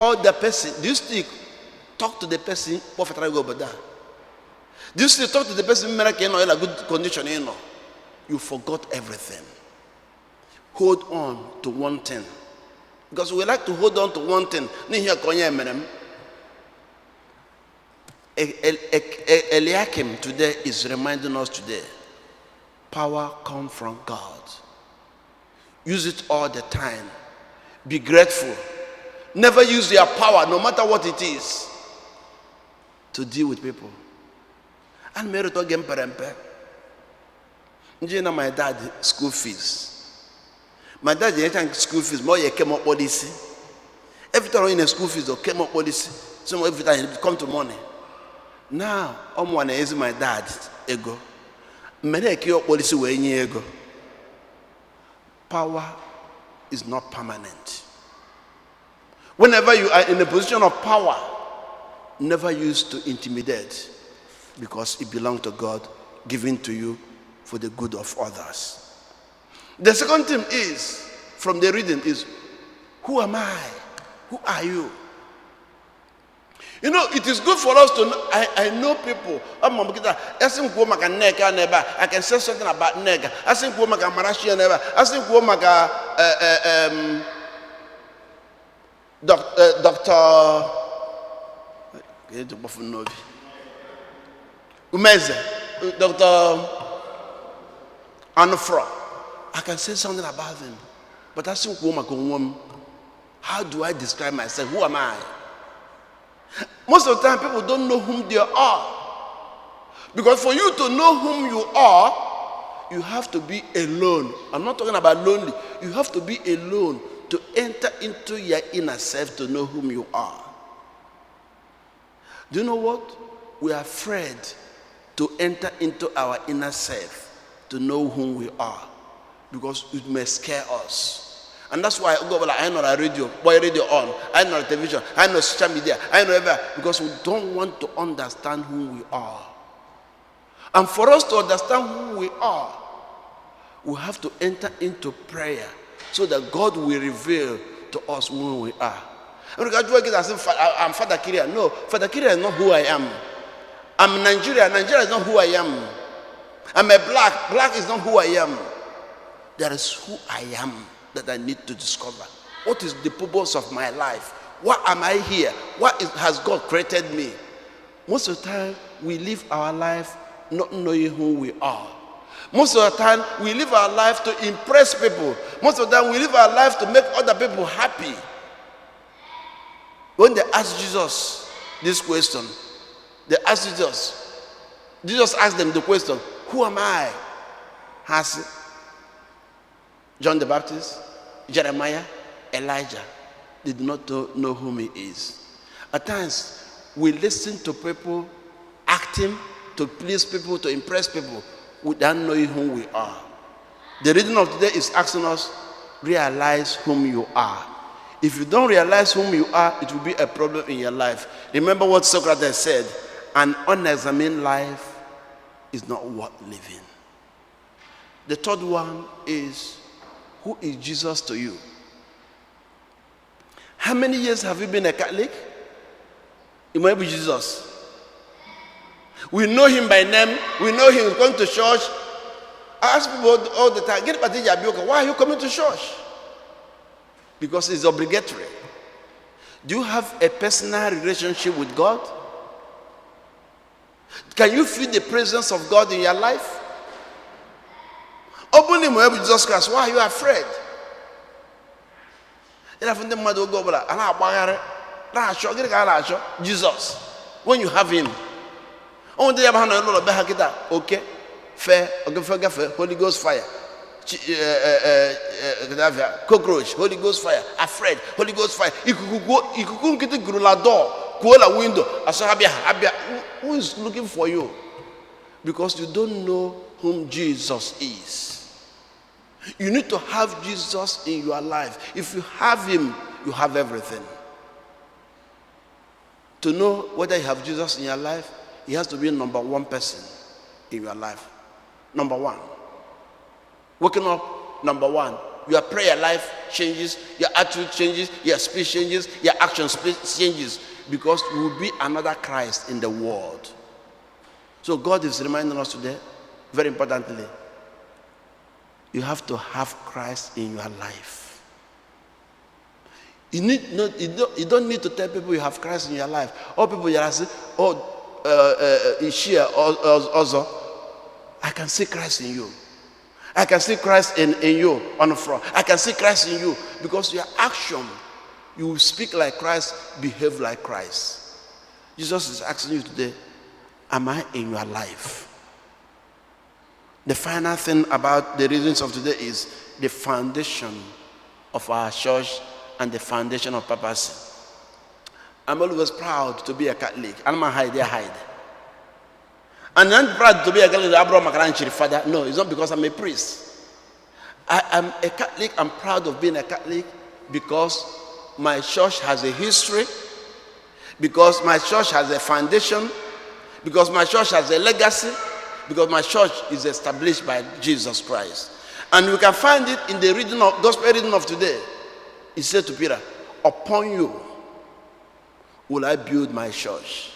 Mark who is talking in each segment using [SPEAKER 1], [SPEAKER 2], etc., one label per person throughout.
[SPEAKER 1] Or the person, do you still talk to the person? Do you still talk to the person in a good condition? You forgot everything. Hold on to one thing. Because we like to hold on to one thing. Eliakim today is reminding us today. Power comes from God. Use it all the time. Be grateful. Never use your power, no matter what it is, to deal with people. And married again, my dad school fees. My dad didn't school fees. More you came up policy. Every time in a school fees, or came up policy. So every time it come to money. Now, one is my dad ego. Many cure policy way ego. Power is not permanent. Whenever you are in a position of power, never use to intimidate, because it belongs to God, given to you for the good of others. The second thing is, from the reading, is, who am I? Who are you? You know, it is good for us to know. I know people. I can say something about nega. I think Dr. Umeze, Dr. Anufra. I can say something about them. But I think, how do I describe myself? Who am I? Most of the time, people don't know whom they are. Because for you to know whom you are, you have to be alone. I'm not talking about lonely. You have to be alone to enter into your inner self to know whom you are. Do you know what? We are afraid to enter into our inner self to know whom we are, because it may scare us. And that's why I know a radio, radio on, I know television, I know social media, I know everywhere, because we don't want to understand who we are. And for us to understand who we are, we have to enter into prayer so that God will reveal to us who we are. I'm Father Kiria. No, Father Kiria is not who I am. I'm Nigeria. Nigeria is not who I am. I'm a black. Black is not who I am. There is who I am that I need to discover. What is the purpose of my life? Why am I here? Has God created me? Most of the time, we live our life not knowing who we are. Most of the time, we live our life to impress people. Most of the time, we live our life to make other people happy. When they asked Jesus this question, Jesus asked them the question, who am I? Has John the Baptist, Jeremiah, Elijah, they did not know whom he is. At times, we listen to people acting to please people, to impress people, without knowing who we are. The reading of today is asking us, realize whom you are. If you don't realize whom you are, it will be a problem in your life. Remember what Socrates said, an unexamined life is not worth living. The third one is, who is Jesus to you? How many years have you been a Catholic? It might be Jesus. We know him by name. We know him going to church. I ask people all the time, why are you coming to church? Because it's obligatory. Do you have a personal relationship with God? Can you feel the presence of God in your life? Open him with Jesus Christ. Why are you afraid? Jesus. When you have him, okay, fair, Holy Ghost fire. Cockroach, Holy Ghost fire. Afraid, Holy Ghost fire. You could get the door, call a window. Who is looking for you? Because you don't know whom Jesus is. You need to have Jesus in your life. If you have him, you have everything. To know whether you have Jesus in your life, he has to be number one person in your life. Number one. Waking up, number one. Your prayer life changes, your attitude changes, your speech changes, your action changes, because you will be another Christ in the world. So God is reminding us today, very importantly, you have to have Christ in your life. You don't need to tell people you have Christ in your life. All people you say, also, I can see Christ in you. I can see Christ in you on the front. I can see Christ in you, because your action, you will speak like Christ, behave like Christ. Jesus is asking you today, am I in your life? The final thing about the reasons of today is the foundation of our church and the foundation of papacy. I'm always proud to be a Catholic. I'm a hide. And I'm proud to be a Catholic. Father. No, it's not because I'm a priest. I am a Catholic. I'm proud of being a Catholic because my church has a history, because my church has a foundation, because my church has a legacy, because my church is established by Jesus Christ. And we can find it in the reading of gospel reading of today. He said to Peter, upon you will I build my church.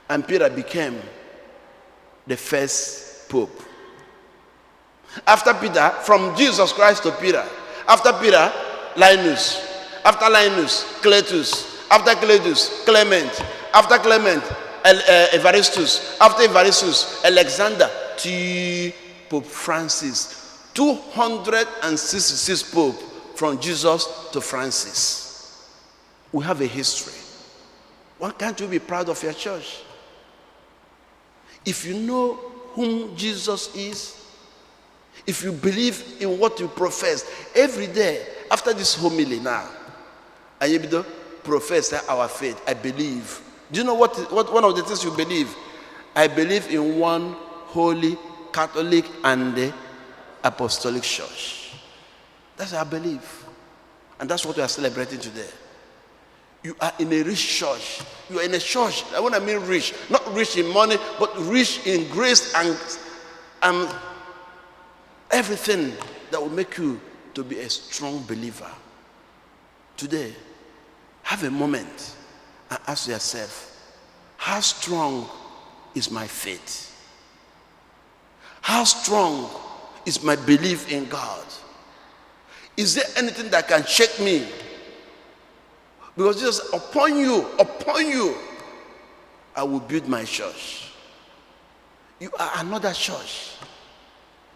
[SPEAKER 1] And Peter became the first pope. After Peter, from Jesus Christ to Peter. After Peter, Linus. After Linus, Cletus. After Cletus, Clement. After Clement, Evaristus. After Evaristus, Alexander. To Pope Francis. 266 Pope from Jesus to Francis. We have a history. Why can't you be proud of your church? If you know whom Jesus is, if you believe in what you profess every day, after this homily now, and you profess our faith, I believe. Do you know what one of the things you believe? I believe in one holy, Catholic, and the Apostolic Church. That's what I believe. And that's what we are celebrating today. You are in a rich church. You are in a church. When I mean rich, not rich in money, but rich in grace and everything that will make you to be a strong believer. Today, have a moment and ask yourself, how strong is my faith? How strong is my belief in God? Is there anything that can shake me? Because Jesus, upon you, I will build my church. You are another church.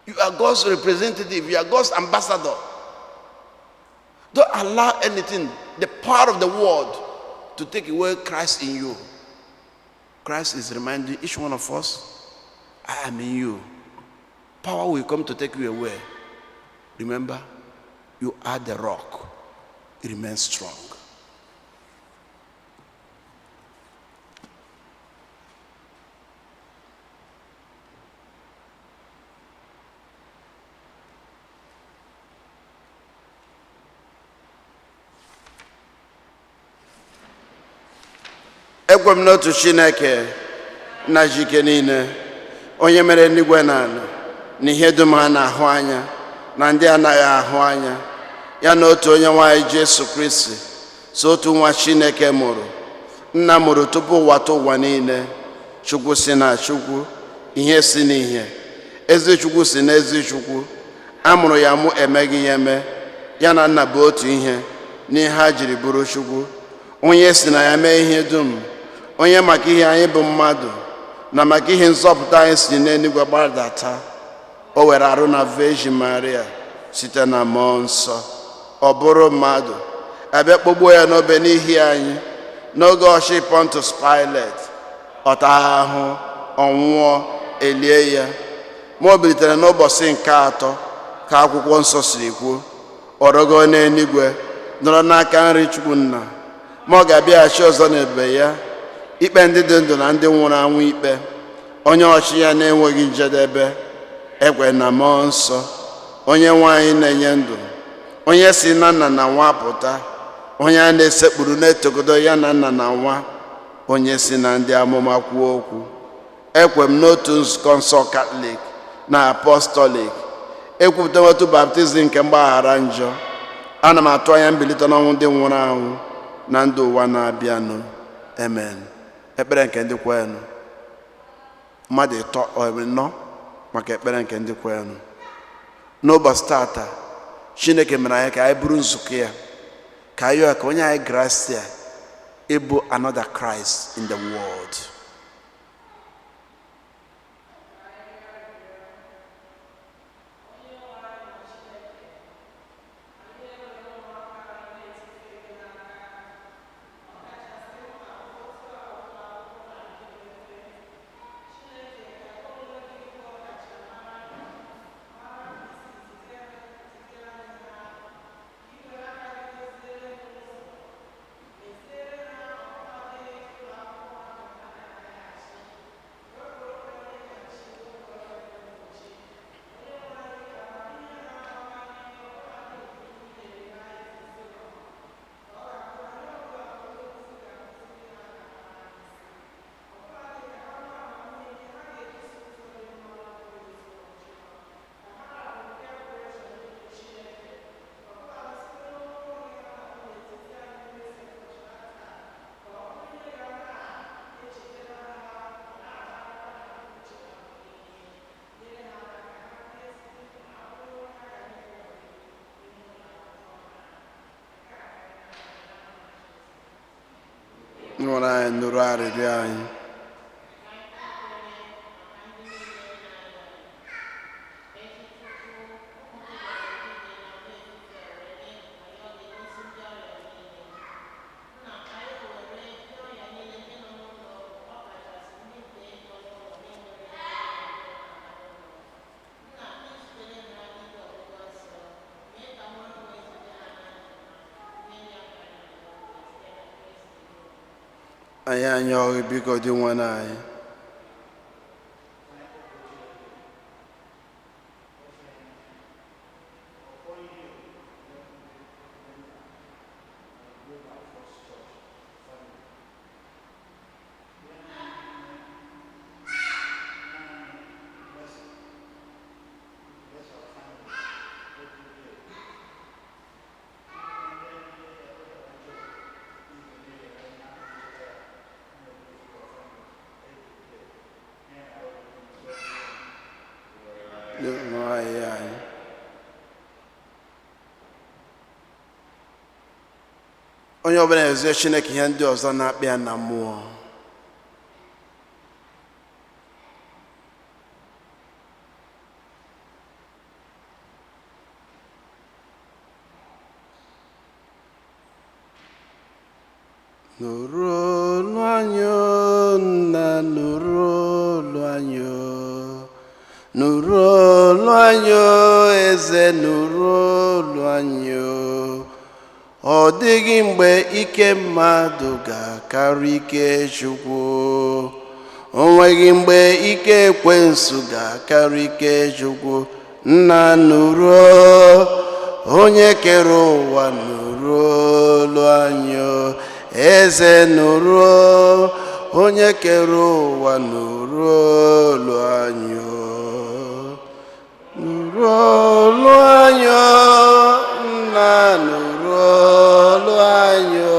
[SPEAKER 1] You are God's representative. You are God's ambassador. Don't allow anything, the power of the world, to take away Christ in you. Christ is reminding each one of us, I am in you. Power will come to take you away. Remember, you are the rock. Remain strong. Egwem n'otu Chineke na jike niile, onye mere eluigwe na ala na ihe dum ha na-ahụ anya na ndị anaghị ahụ anya, ya na otu onye nwanyị Jesu Kristi, so otu nwa Chineke mụrụ, nna mụrụ tupu ụwa tụ ụwa niile, Chukwu si na Chukwu, ihe si n'ihe, ezi Chukwu si n'ezi Chukwu, amụrụ ya mụ emeghị ya eme, ya na nna bụ otu ihe n'ihe ha jiri bụrụ Chukwu, onye si na ya mee ihe dum, onye maka ihe anyị bụ mmadụ na maka ihe nzọpụta anyị si n'eluigwe gbadata, o were arụ na Virgin Maria site na mmụọ nsọ, ọ bụrụ mmadụ, abịa kpọgbuo ya n'obe n'ihi anyị n'oge ọchị Pontius Pilate, ọ taa ahụ, ọnwụọ, elie ya, ma o bilitere n'ụbọchị nke atọ ka akwụkwọ nsọ siri kwuo, ọ rọgo n'eluigwe nọrọ n'aka nri Chukwu Nna, ma ọ ga-abịaghachi ọzọ n'ebube ya ikpe ndị dị ndụ na ndị nwụrụ anwụ ikpe, onye ọchị ya na-enweghị njedebe, ekwe na mmụọ nsọ, onye nwanyị na-enye ndụ, onye si na nna na nwa pụta, onye a na-esekpuru na-etogodo ya na nna na nwa, onye si na ndị amụma kwuo okwu, ekwe m n'otu nzukọ nsọ Katọlik na Apọstọlik, ekwupụta otu baptizim nke mgbaghara njọ. Ana m atụ anya mbilite n'ọnwụ ndị nwụrụ anwụ na ndụ ụwa na-abịanụ. Amen. Ekpere nke ndị kwerenụ. Mmadụ ịtọ nọ maka ekpere nke ndị kwerenụ. N'ụbọchị tata, Chineke mere anyị ka anyị bụrụ nzukọ ya, ka anyị ka onye anyị gracia ịbụ another Christ in the world. Nụrụ anyị, nụrụ arịrịọ anyị. Anyị anya ọghị biko dị nwa anyị. Onye ọbụla na-ezie Chineke ihe ndị ọzọ na-akpa ya na mmụọ. Nụrụ olu anyị nna, nụrụ olu anyị, nụrụ olu anyị eze, nụrụ olu anyị. Ọ dịghị mgbe ike mmadụ ga-akarị ike Chukwu. O nweghị mgbe ike ekwensu ga-akarị ike Chukwu. Nna, nụrụ onye kere ụwa, nụrụ olu anyị. Eze, nụrụ onye kere ụwa, nụrụ olu anyị. Nụrụ olu anyị, nna, nụrụ olu anyị.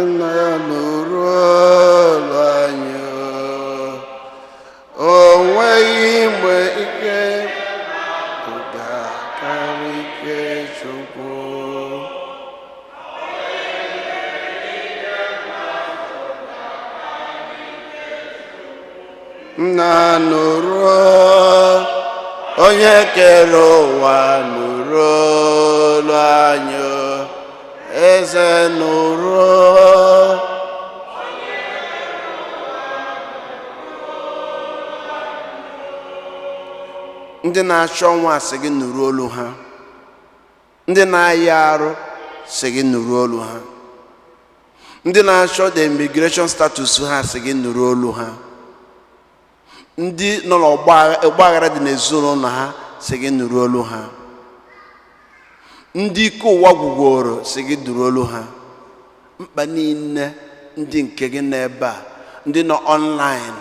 [SPEAKER 1] Nna ya, nụrụ olu anyị. O nweghị mgbe ike ga-akarị ike Chukwu. Nna, nụrụ onye kere ụwa, nụrụ olu anyị. Eze, nụrụ ndị na-achọ nwa sị gị nụrụ olu ha. Ndị na-ayị arụ sị gị nụrụ olu ha. Ndị na-achọ the immigration status ha sị gị nụrụ olu ha. Ndị nọ n'ọgbaghara dị n'ezinụlọ ha sị gị nụrụ olu ha. Ndị ike ụwa gwugworo sị gị nụrụ olu ha. Mkpa niile ndị nke gị n'ebe a, ndị nọ online,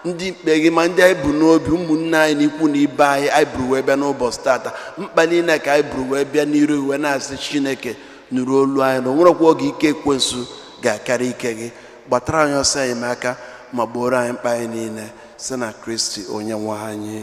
[SPEAKER 1] ndị ikpe gị ma ndị anyị bụ n'obi ụmụnne anyị na ikwu na ibe anyị buru wee bịa n'ụbọchị tata mkpa niile ka anyị buru wee bịa n'iru wee na-asị Chineke nụrụ olu anyị na o nwerekwa oge ike ekwensu ga-akarị ike gị. Gbatara anyị ọsọ enyemaka ma gboro anyị mkpa anyị niile site na Kristi onye nwe anyị.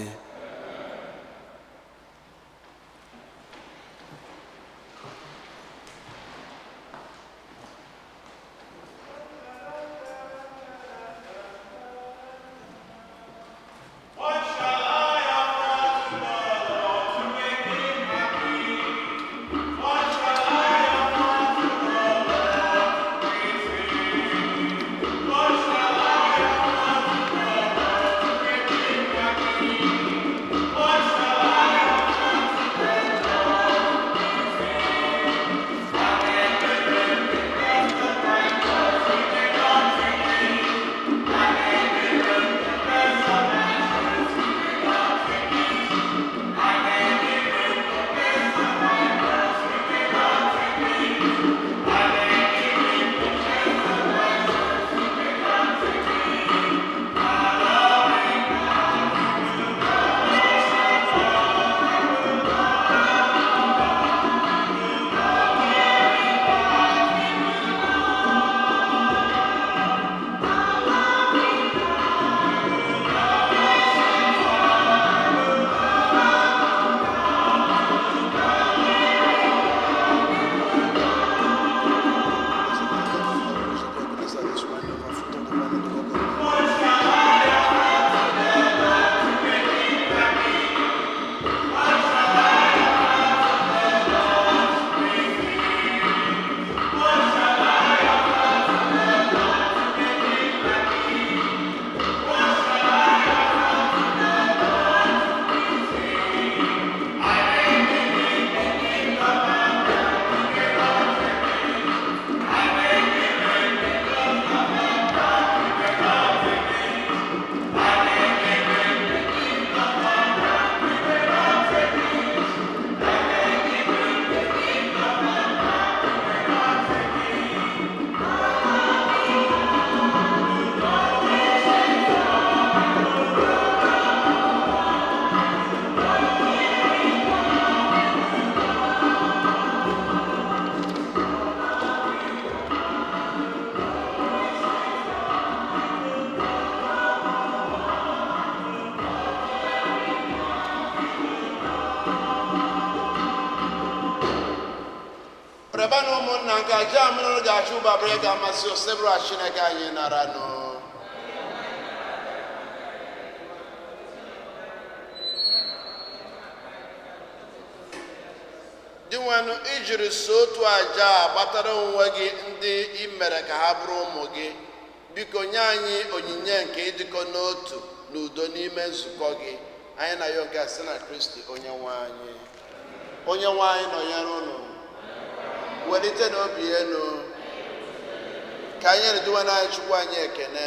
[SPEAKER 2] Rebano Monanga, Jamino Gachuba Brega Masio, several Shinaka Narano. Diwano ijiri sotu aja batara onwe gị ndị imere ka ha bụrụ ụmụ gị biko nye anyị onyinye nke ịdịkọ n'otu n'udo n'ime nzukọ gị anyị na ya nke sị na Kristi onye nwe anyị nọnyere unu welite n'obi enu ka anyị reduwa n'anyị Chukwu anyị ekene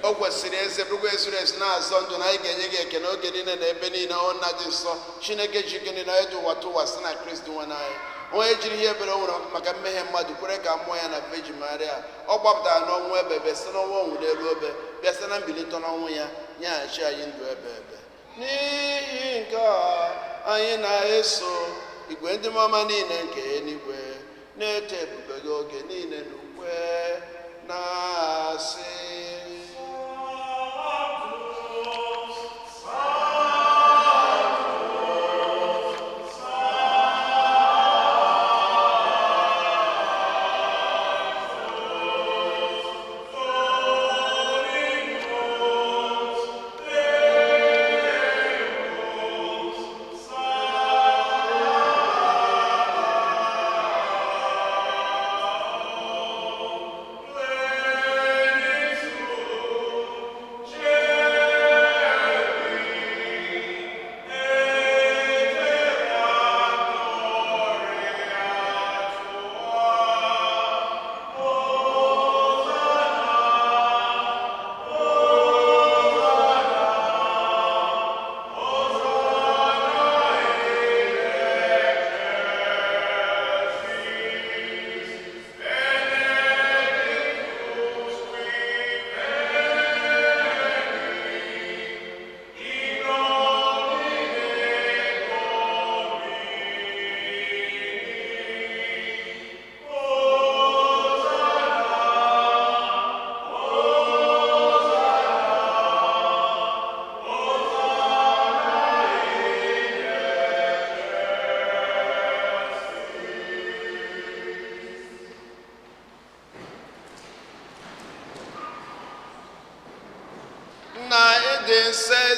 [SPEAKER 2] o kwesịrị eze bụrụkwa ezuru ezi na-azọ ndụ na anyị ga-enye gị ekene oge niile na ebe niile ọ na dị nsọ Chineke ji gịnị na edu ụwa tụwa sị na Kristi nwe anyị onye jiri ihe ebere o nwere maka mmehie mmadụ kwere ka mmụọ ya na Virgin Maria ọ gbapụtara n'ọnwụ ebe bịa sị n'ọnwụ ọnwụ n'elu obe bịa sị na mbilite n'ọnwụ ya nyeghachi anyị ndụ ebe n'ihi nke a anyị na-eso igwe ndị mama niile nke eluigwe na-eto ebube gị oge niile n'ukwe na-asị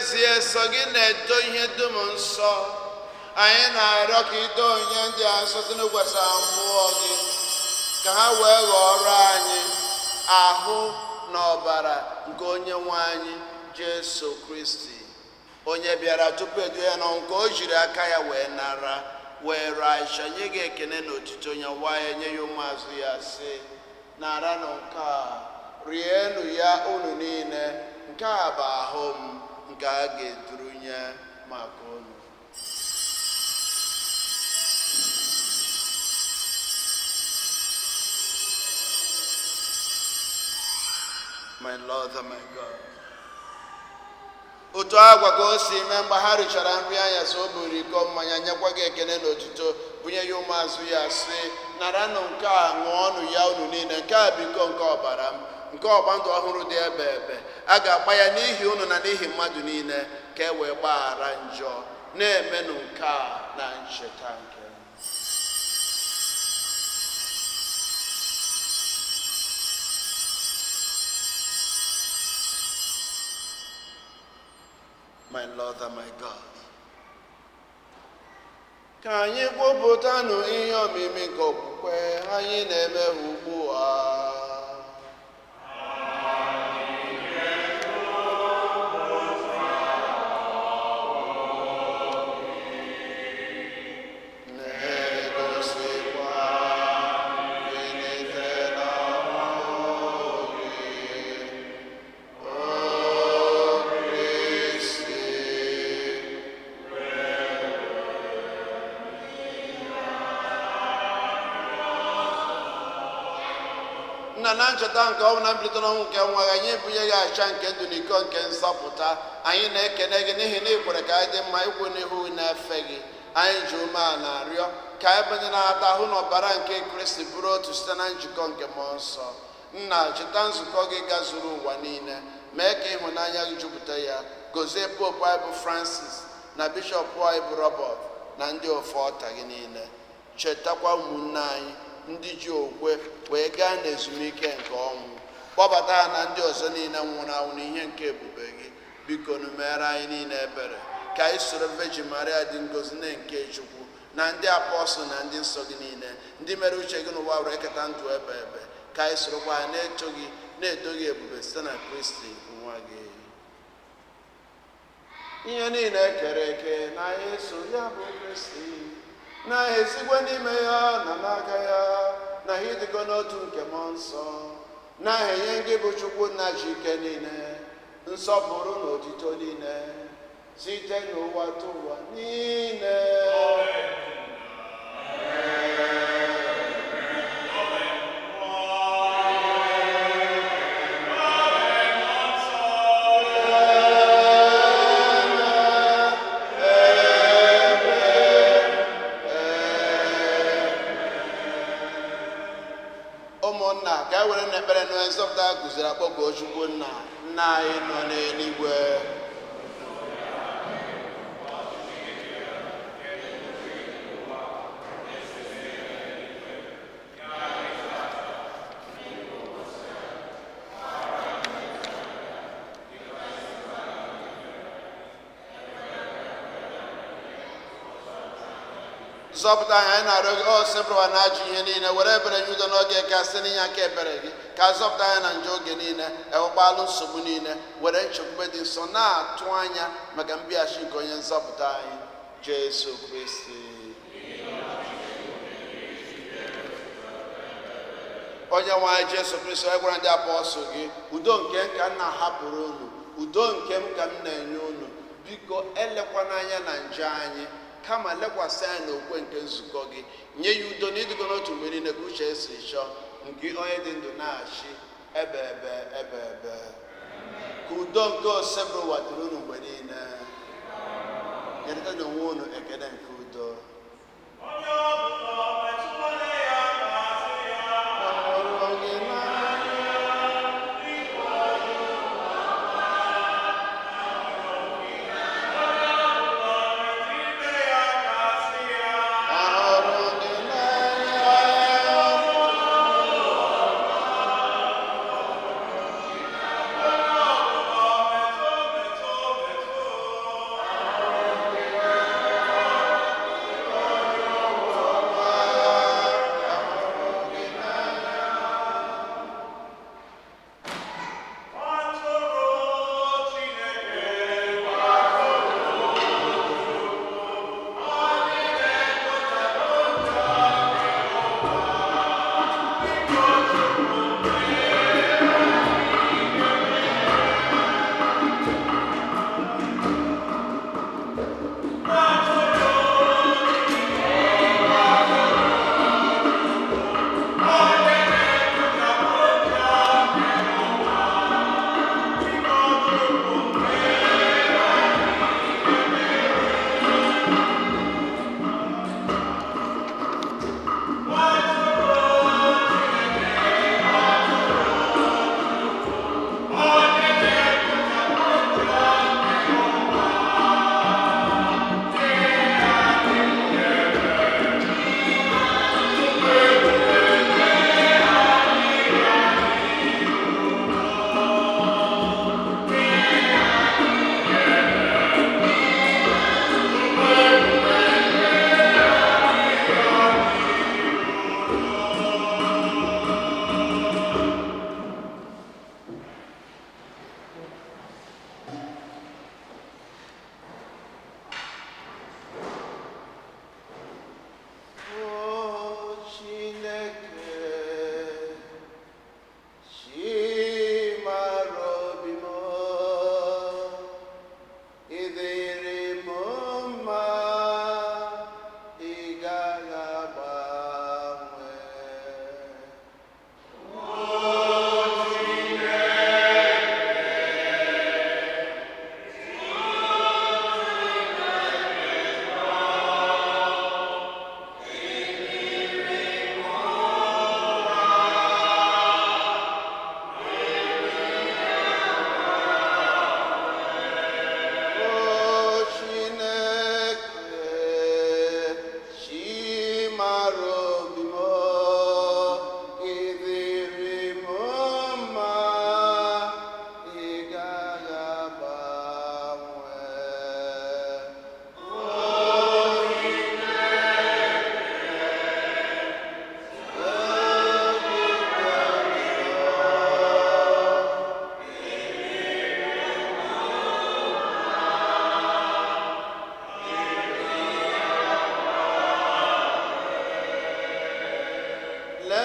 [SPEAKER 2] n'ezie sọ gị na-eto ihe dum nsọ. Anyị na-arịọ ka ido onye ndị a nsọ site n'ịkwasa mmụọ gị, ka ha wee ghọrọ anyị ahụ na ọbara nke onye nwe anyị Jesu Kristi, onye bịara tupu edu ya n'ọnwụ, nke o jiri aka ya wee nara wee raịcha, nye gị ekene na otuto onye nwa ya, nye ya ụmụazụ ya sị, naranụ nke a, rienụ ya unu niile, nke a bụ ahụ m nke a ga-edurunye maka unu. My Lord and my God. Otu agwa ka o si mee mgbe ha richara nri anyasị, o buru iko mmanya, nyekwa gị ekene na otuto, bunye ya ụmụazụ ya sị, naranụ nke a, ṅụọnụ ya unu niile, nke a bụ iko nke ọbara m, nke ọgba ndụ ọhụrụ dị ebe ebe, a ga-agba ya n'ihi unu na n'ihi mmadụ niile, ka e wee gbaghara njọ. Na-emenụ nke a na ncheta nke m. My Lord and my God. Ka anyị kwupụtanụ ihe omimi nke okwukwe anyị na-eme ugbu a. Na ncheta nke ọnwụ na mbilite n'ọnwụ nke nwa gị, anyị ebunye gị acha nke ndụ na iko nke nzọpụta. Anyị na-ekene gị n'ihi na ị kwere ka anyị dị mma ikwu n'ihu na-efe gị. Anyị ji ume a na-arịọ ka anyị banye na-ata ahụ na ọbara nke Kristi bụrụ otu site na njikọ nke mmụọ nsọ. Nna, cheta nzukọ gị gazuru ụwa niile, mee ka ịhụnanya gị jupụta ya. Gozie popu anyị bụ Francis na bishọp anyị bụ Robert na ndị ofe ọta gị niile. Chetakwa ụmụnne anyị ndị ji okwe wee gaa n'ezumike nke ọnwụ. Kpọbata ha na ndị ọzọ niile nwụrụ anwụ n'ihe nke ebube gị. Biko nu meere anyị niile ebere, ka anyị soro Virgin Maria dị ngozi na nke Chukwu na ndị apọstụl na ndị nsọ gị niile, ndị mere uche gị n'ụwa were eketa ndụ ebe ebe, ka anyị sorokwa ha na-eto gị ebube site na Kristi nwa gị. Ihe niile kere eke na anyị so ya bụ Kristi, na-esikwa n'ime ya na n'aka ya, na ha ịdịkọ n'otu nke mmụọ nsọ, na-enye gị bụ Chukwu nna ji ike niile, nsọpụrụ na otito niile, site n'ụwa tụ ụwa niile. Ụmụnna, ka e were n'ekpere na nzọpụta guziri akpọkuo Chukwu nna anyị nọ n'eluigwe. Zọpụta anyị na-arịọ gị, o sepụrụwa na ajọ ihe niile, were ebere nye udo n'oge ka site n'inye aka ebere gị, ka zọpụta anyị na njọ oge niile, ewekpalụ nsogbu niile, were nchekwube dị nsọ na-atụ anya maka mbịaghachi nke onye nzọpụta anyị Jesu Kristi. Onye nwe anyị Jesu Kristi, onye gwara ndị apọstụl gị, udo nke m ka m na-ahapụrụ unu, udo nke m ka m na-enye unu, biko elekwana anya na njọ anyị, kama lekwasị anyị n'okwe nke nzukọ gị. Nye ya udo na ịdịgo n'otu mgbe niile ka uche esi chọọ, nke onye dị ndụ na-achị ebe ebe ebe ebe. Ka udo nke osebụrụ ụwa dịrị unu mgbe niile. Nyerịta n'onwe unu ekele nke udo.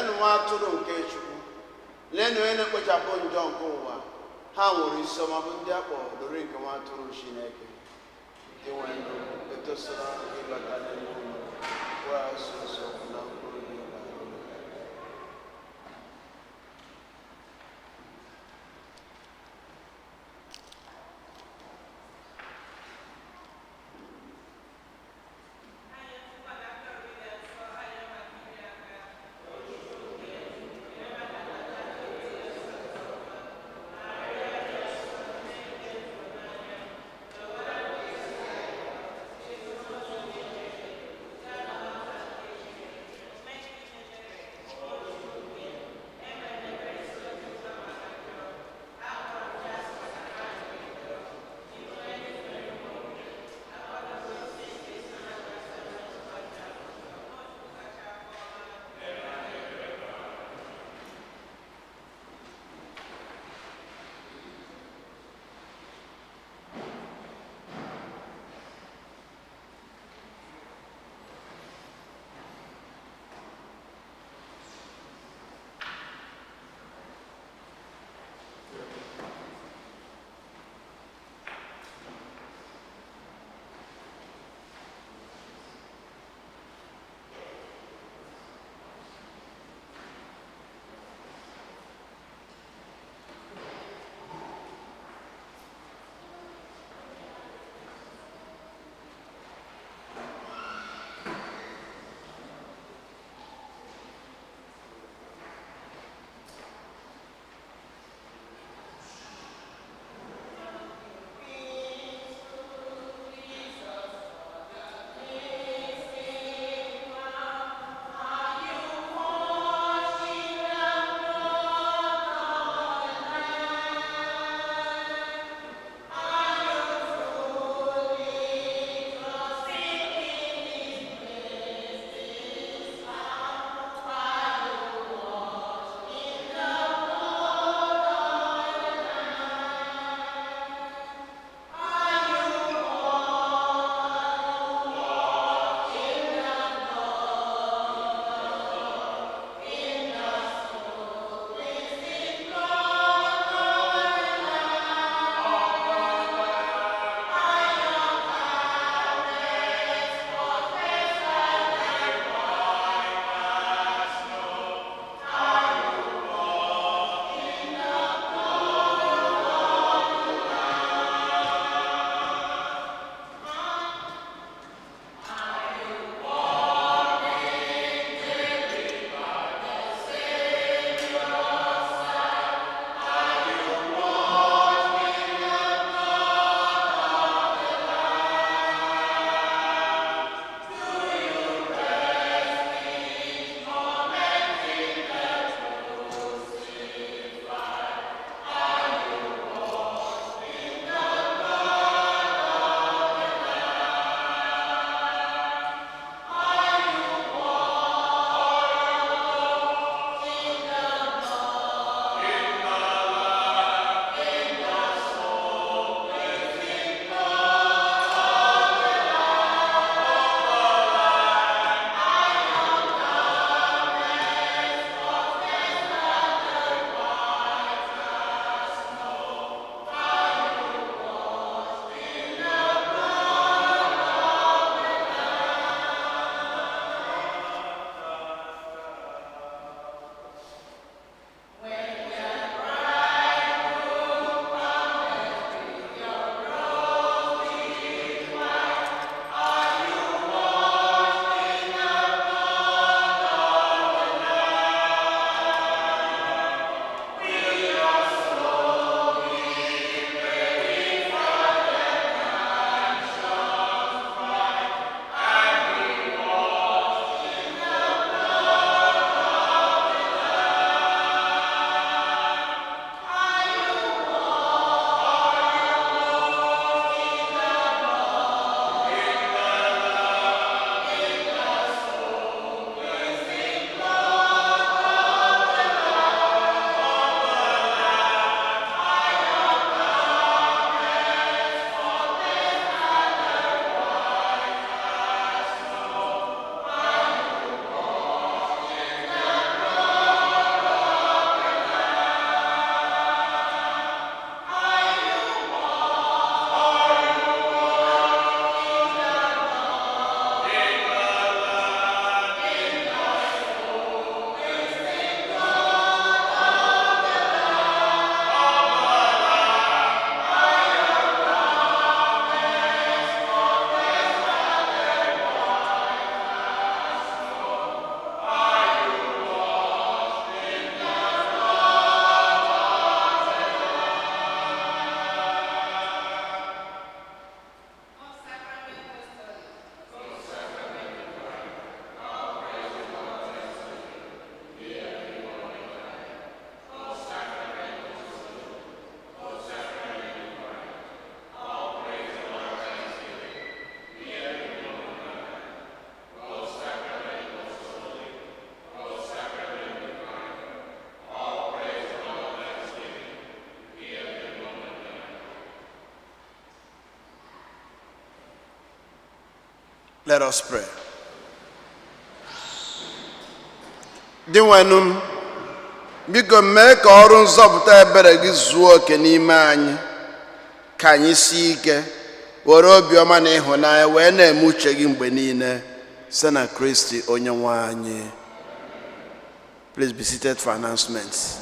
[SPEAKER 2] leenụ nwa atụrụ nke Chukwu, leenụ onye na-ekpochapụ njọ nke ụwa. Ha nwere isi ọma bụ ndị a kpọrọ nke nwa atụrụ Chineke, ndị nwere ndụ etosara ịbata n'ime ụlọ wee asụsụ na mkpụrụ obi.
[SPEAKER 1] Let us pray. Dị nwenụ m, biko mee ka ọrụ nzọpụta ebere gị zuo oke n'ime anyị, ka anyị sie ike were obiọma na ịhụnanya wee na-eme uche gị mgbe niile site na Kristi onye nwe anyị. Please be seated for announcements.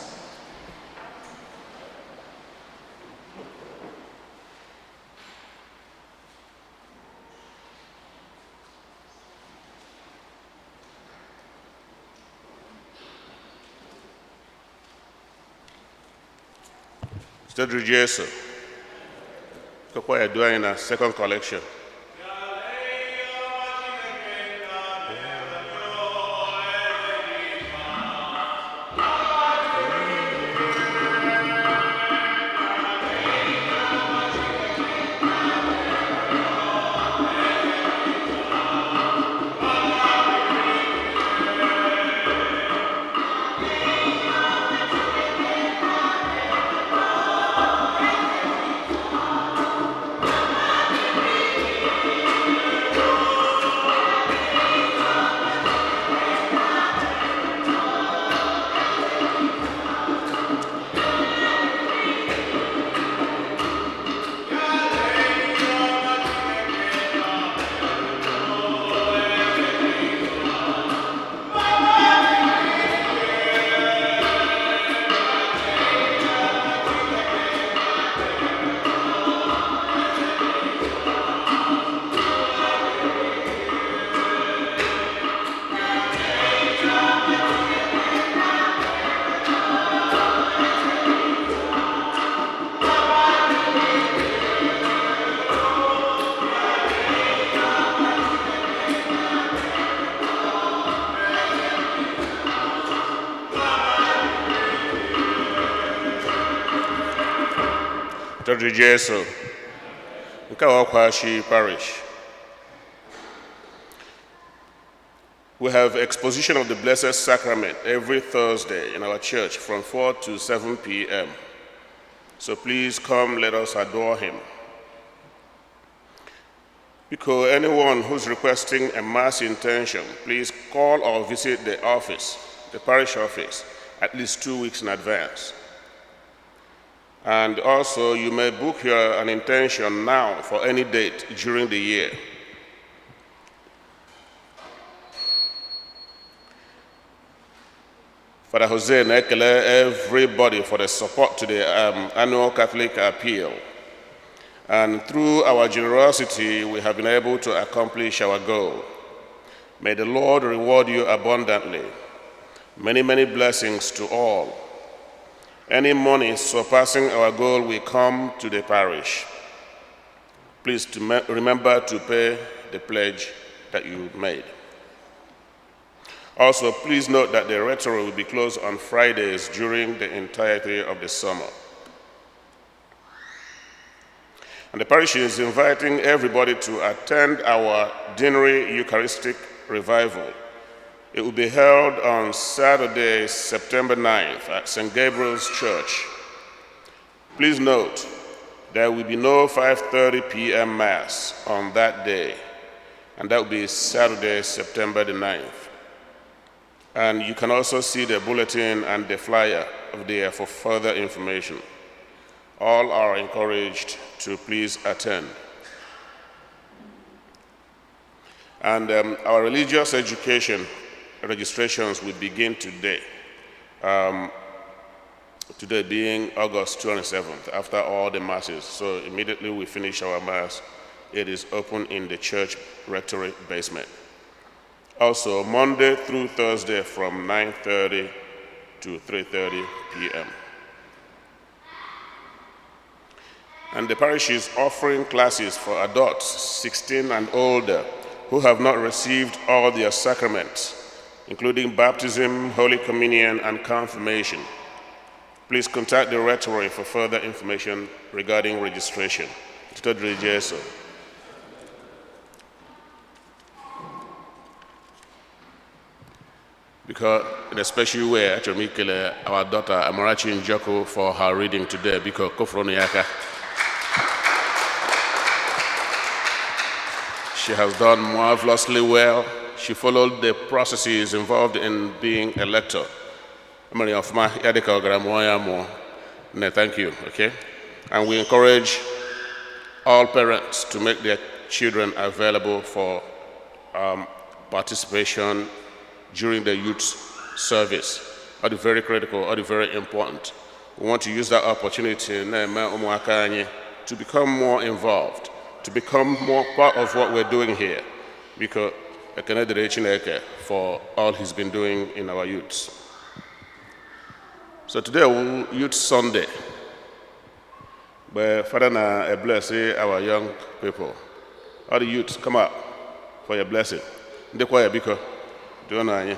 [SPEAKER 3] State Rejoice. Choir doing a second collection. State Rejoice. Nkawakwashi Parish. We have exposition of the Blessed Sacrament every Thursday in our church from 4 to 7 p.m. So please come, let us adore him. Because anyone who's requesting a Mass intention, please call or visit the office, the parish office, at least 2 weeks in advance. And also, you may book an intention now for any date during the year. Father Jose Nekele, everybody for the support to the annual Catholic appeal. And through our generosity, we have been able to accomplish our goal. May the Lord reward you abundantly. Many, many blessings to all. Any money surpassing our goal will come to the parish. Please remember to pay the pledge that you made. Also, please note that the rectory will be closed on Fridays during the entirety of the summer. And the parish is inviting everybody to attend our Deanery Eucharistic Revival. It will be held on Saturday, September 9th at St. Gabriel's Church. Please note, there will be no 5:30 p.m. Mass on that day, and that will be Saturday, September the 9th. And you can also see the bulletin and the flyer there for further information. All are encouraged to please attend. And our religious education registrations will begin today. Today being August 27th, after all the masses. So immediately we finish our mass, it is open in the church rectory basement. Also, Monday through Thursday from 9:30 to 3:30 p.m. And the parish is offering classes for adults 16 and older who have not received all their sacraments, including baptism, Holy Communion, and confirmation. Please contact the rectory for further information regarding registration. State Rejoice. Because in a special way, actually, our daughter Amarachi Njoko for her reading today, because She has done marvelously well. She followed the processes involved in being a lector. Thank you, okay? And we encourage all parents to make their children available for participation during the youth service. That is very critical, that is very important. We want to use that opportunity to become more involved, to become more part of what we're doing here, because for all he's been doing in our youths. So today, Youth Sunday, where Father na bless our young people. All the youths, come up for your blessing. Do you know?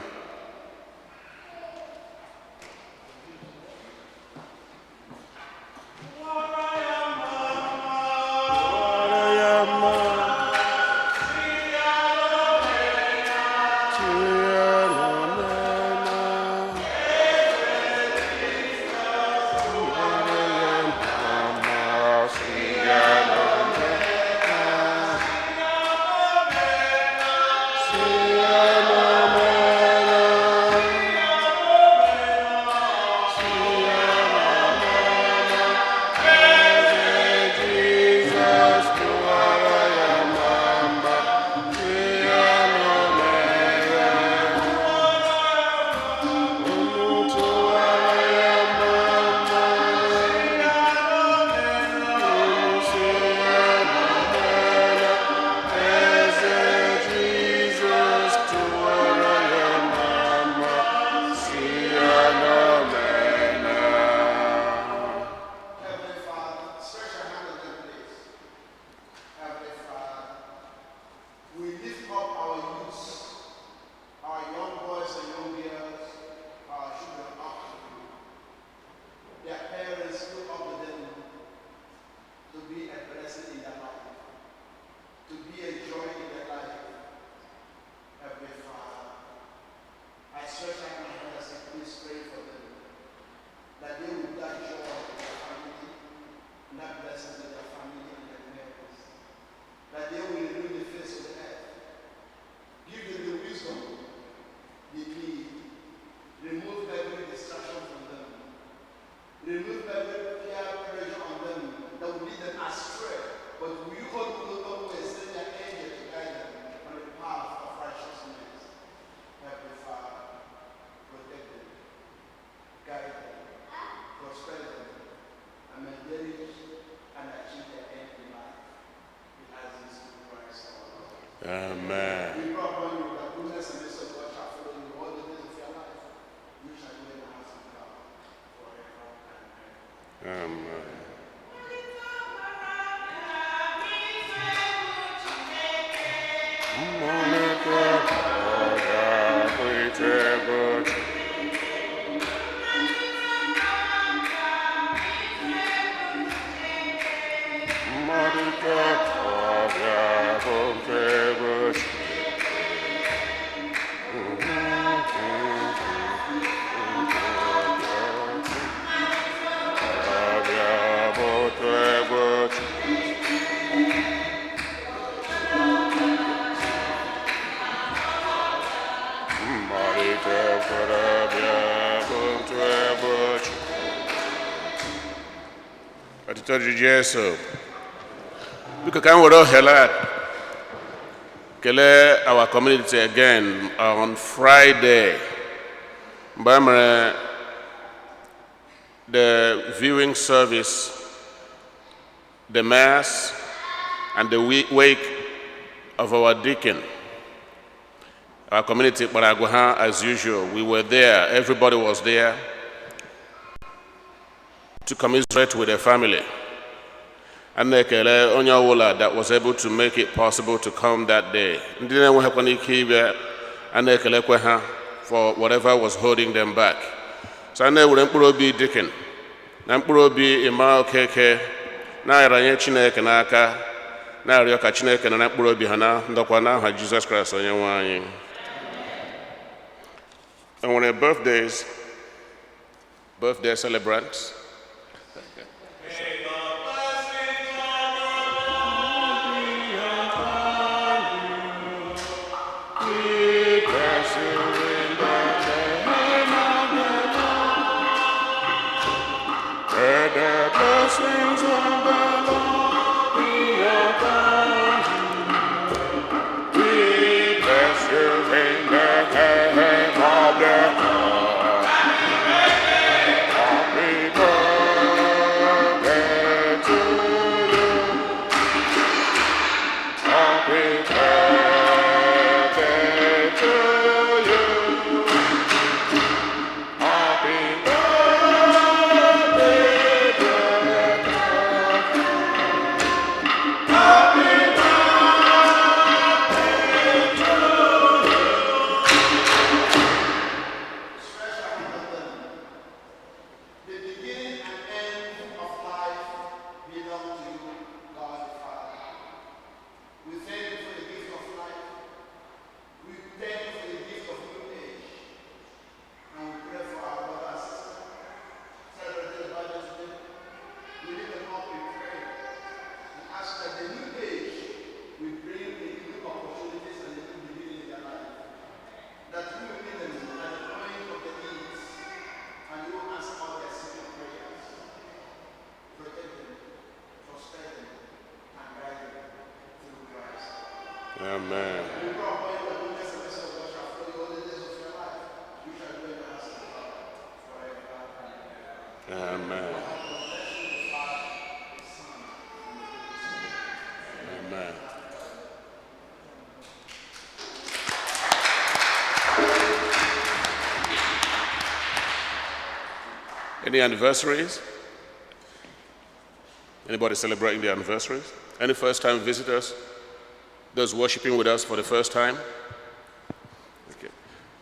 [SPEAKER 3] Amen. Amen. Jesu. Because can we kele our community again on Friday. The viewing service, the mass, and the wake of our deacon. Our community, Paraguaha, as usual, we were there. Everybody was there to commiserate with their family. And that was able to make it possible to come that day. For whatever was holding them back. So I know we're be deacon. Nampuro be ima okeke. Na iranye Chineke n'aka. Na arioka Chineke na nampuro bi hana ndokwa na ha Jesus Christ onye nwe anyị. And when our birthday celebrants, Amen. Amen. Amen. Any anniversaries? Anybody celebrating their anniversaries? Any first-time visitors? Those worshiping with us for the first time? Okay.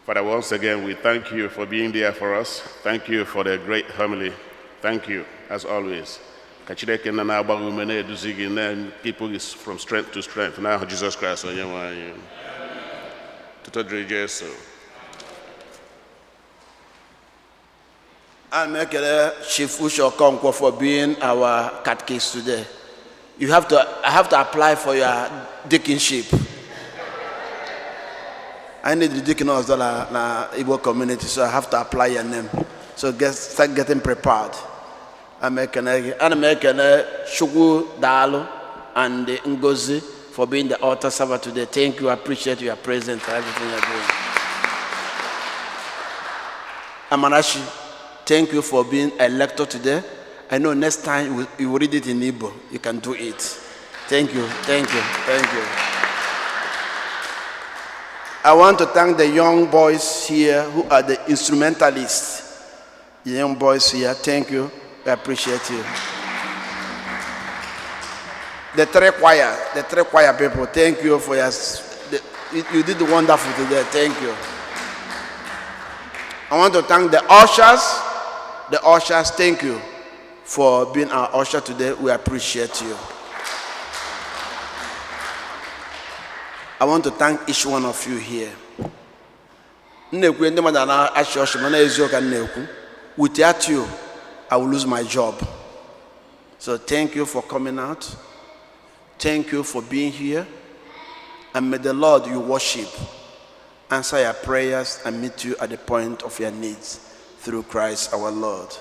[SPEAKER 3] Father, once again, we thank you for being there for us. Thank you for the great homily. Thank you, as always. Ka Chineke na na-agbaghị ume na-eduzi gị na keep us from strength to strength. N'aha Jesus Christ, onye nwe anyị. Tutu dịrị Jesu.
[SPEAKER 1] I'm Chief Usho Konkwo for being our catechist today. I have to apply for your deaconship. I need the deacon of the Igbo community, so I have to apply your name. So start getting prepared. I'm making Shugu Dalo and Ngozi for being the altar server today. Thank you. I appreciate your presence for everything you're doing. Amanashi, thank you for being a lector today. I know next time you will read it in Igbo. You can do it. Thank you, thank you, thank you. I want to thank the young boys here who are the instrumentalists. The young boys here, thank you. I appreciate you. The three choir people, thank you for your. You did wonderful today. Thank you. I want to thank the ushers. The ushers, thank you for being our usher today. We appreciate you. I want to thank each one of you here. Without you, I will lose my job. So thank you for coming out. Thank you for being here. And may the Lord you worship answer your prayers and meet you at the point of your needs through Christ our Lord.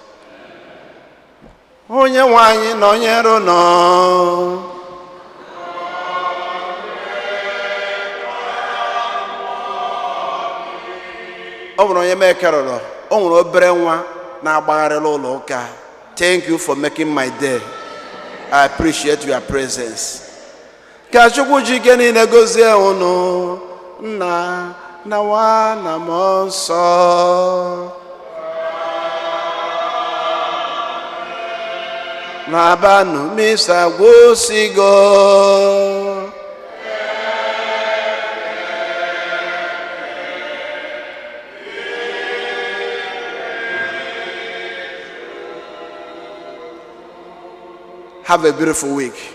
[SPEAKER 1] Onye nwanyi nọnyere no. Onye mekerolo, onwere obere nwa na-agbagharịla ụlọ ụka. Thank you for making my day. I appreciate your presence. Ka Chukwu ji ike niile gozie unu, Nna na Nwa na Mmụọ Nsọ. N'abanụ misa gwụsịgo. Have a beautiful week.